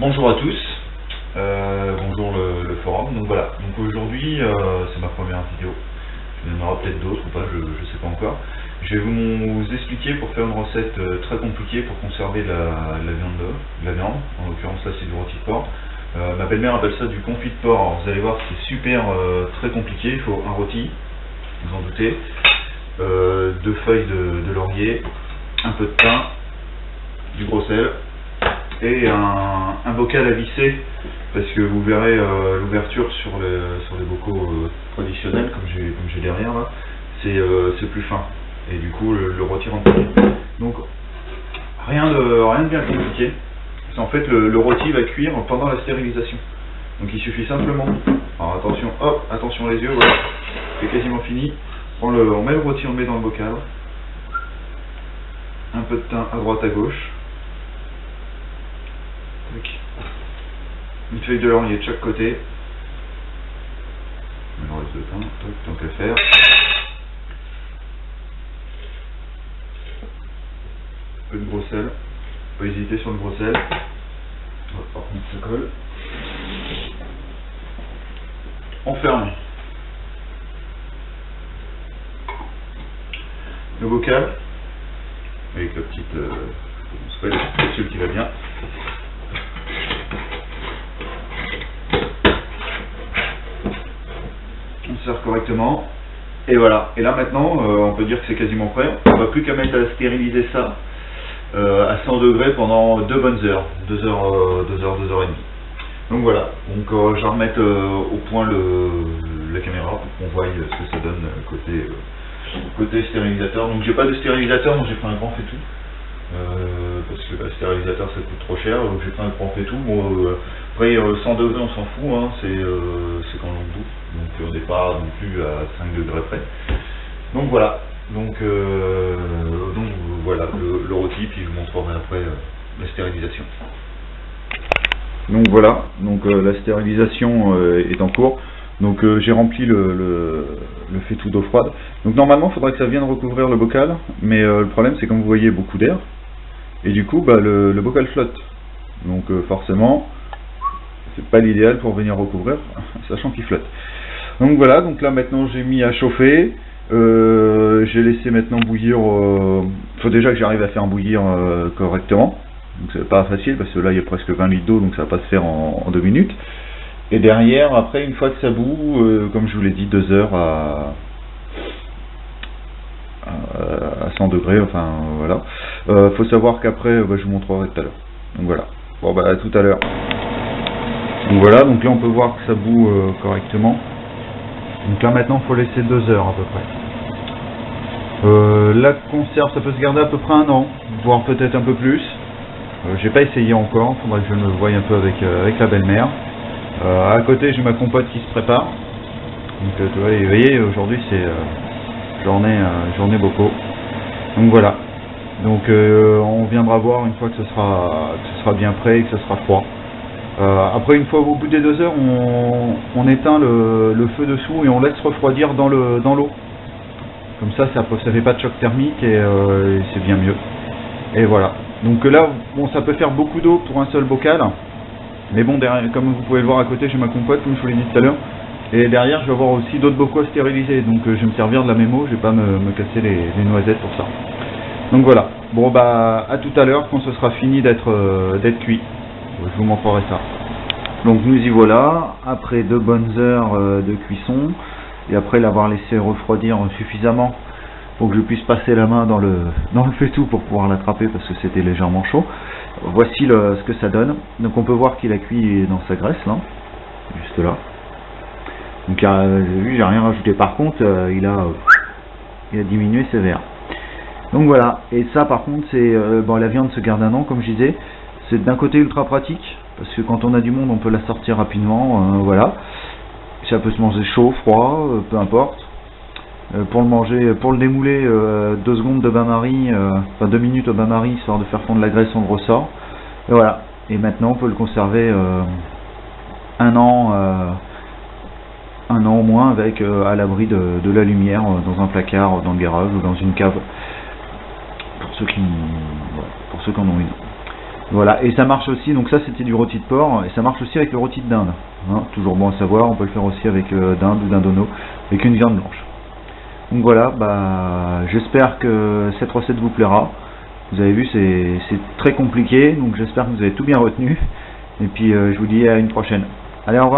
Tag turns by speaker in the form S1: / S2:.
S1: Bonjour à tous, bonjour le forum. Donc voilà, donc aujourd'hui c'est ma première vidéo. Il y en aura peut-être d'autres ou pas, je sais pas encore. Je vais vous expliquer pour faire une recette très compliquée pour conserver la viande. En l'occurrence là c'est du rôti de porc. Ma belle-mère appelle ça du confit de porc. Alors, vous allez voir c'est super très compliqué. Il faut un rôti, vous en doutez, 2 feuilles de laurier, un peu de pain, du gros sel et un bocal à visser, parce que vous verrez l'ouverture sur les bocaux traditionnels comme j'ai derrière là, c'est plus fin et du coup le rôti rentre bien. Donc rien de bien compliqué. En fait le rôti va cuire pendant la stérilisation. Donc il suffit simplement, alors attention, hop, attention les yeux, voilà, c'est quasiment fini. On met le rôti, on le met dans le bocal, un peu de thym à droite à gauche, une feuille de laurier de chaque côté, le reste de thym, tant qu'à faire. Un peu de gros sel, pas hésiter sur le gros sel. Par contre ça colle. On ferme le bocal avec la petite capsule qui va bien. On serre correctement et voilà. Et là maintenant on peut dire que c'est quasiment prêt. On va plus qu'à mettre à stériliser ça à 100 degrés pendant 2 bonnes heures, 2 heures et demie. Donc voilà, donc je vais remettre au point la caméra pour qu'on voie ce que ça donne côté stérilisateur. Donc j'ai pas de stérilisateur, donc j'ai pris un grand faitout. Parce que le stérilisateur ça coûte trop cher, donc j'ai pris un grand faitout. Bon, après 100 degrés on s'en fout, hein, c'est quand on bouffe, donc on n'est pas non plus à 5 degrés près. Donc voilà, donc voilà le rôti, puis je vous montrerai après la stérilisation. Donc voilà, donc la stérilisation est en cours. Donc j'ai rempli le faitout d'eau froide. Donc normalement il faudrait que ça vienne recouvrir le bocal, mais le problème c'est comme vous voyez beaucoup d'air, et du coup le bocal flotte. Donc forcément c'est pas l'idéal pour venir recouvrir, sachant qu'il flotte. Donc voilà, donc là maintenant j'ai mis à chauffer, j'ai laissé maintenant bouillir, faut déjà que j'arrive à faire bouillir correctement. Donc c'est pas facile parce que là il y a presque 20 litres d'eau, donc ça va pas se faire en 2 minutes. Et derrière, après, une fois que ça bout, comme je vous l'ai dit, 2 heures à 100 degrés, enfin voilà. Faut savoir qu'après, je vous montrerai tout à l'heure. Donc voilà. Bon bah à tout à l'heure. Donc voilà, donc là on peut voir que ça bout correctement. Donc là maintenant il faut laisser 2 heures à peu près. La conserve, ça peut se garder à peu près 1 an, voire peut-être un peu plus. J'ai pas essayé encore, faudrait que je me voie un peu avec la belle-mère. À côté j'ai ma compote qui se prépare. Donc vous voyez aujourd'hui c'est j'en ai beaucoup. Donc voilà. Donc on viendra voir une fois que ce sera bien prêt et que ce sera froid. Après une fois au bout des 2 heures on éteint le feu dessous et on laisse refroidir dans l'eau. Comme ça fait pas de choc thermique et c'est bien mieux. Et voilà. Donc là bon ça peut faire beaucoup d'eau pour un seul bocal. Mais bon, derrière, comme vous pouvez le voir à côté, j'ai ma compote, comme je vous l'ai dit tout à l'heure. Et derrière, je vais avoir aussi d'autres bocaux à stériliser. Donc je vais me servir de la mémo, je vais pas me casser les noisettes pour ça. Donc voilà. Bon bah à tout à l'heure quand ce sera fini d'être cuit. Je vous montrerai ça. Donc nous y voilà, après 2 bonnes heures de cuisson. Et après l'avoir laissé refroidir suffisamment pour que je puisse passer la main dans le faitout pour pouvoir l'attraper parce que c'était légèrement chaud. Voici ce que ça donne. Donc on peut voir qu'il a cuit dans sa graisse là, juste là. Donc j'ai rien rajouté. Par contre il a diminué sévère. Donc voilà. Et ça par contre c'est la viande se garde 1 an comme je disais. C'est d'un côté ultra pratique parce que quand on a du monde on peut la sortir rapidement. Voilà. Ça peut se manger chaud, froid, peu importe. Pour le manger, pour le démouler, 2 secondes de bain-marie, enfin 2 minutes au bain-marie, histoire de faire fondre la graisse, on le ressort. Et voilà. Et maintenant, on peut le conserver 1 an au moins, avec à l'abri de la lumière, dans un placard, dans le garage ou dans une cave. Pour ceux qui en ont une. Voilà, et ça marche aussi, donc ça c'était du rôti de porc, et ça marche aussi avec le rôti de dinde. Hein, toujours bon à savoir, on peut le faire aussi avec dinde ou dindono, avec une viande blanche. Donc voilà, j'espère que cette recette vous plaira. Vous avez vu, c'est très compliqué, donc j'espère que vous avez tout bien retenu. Et puis je vous dis à une prochaine. Allez, au revoir.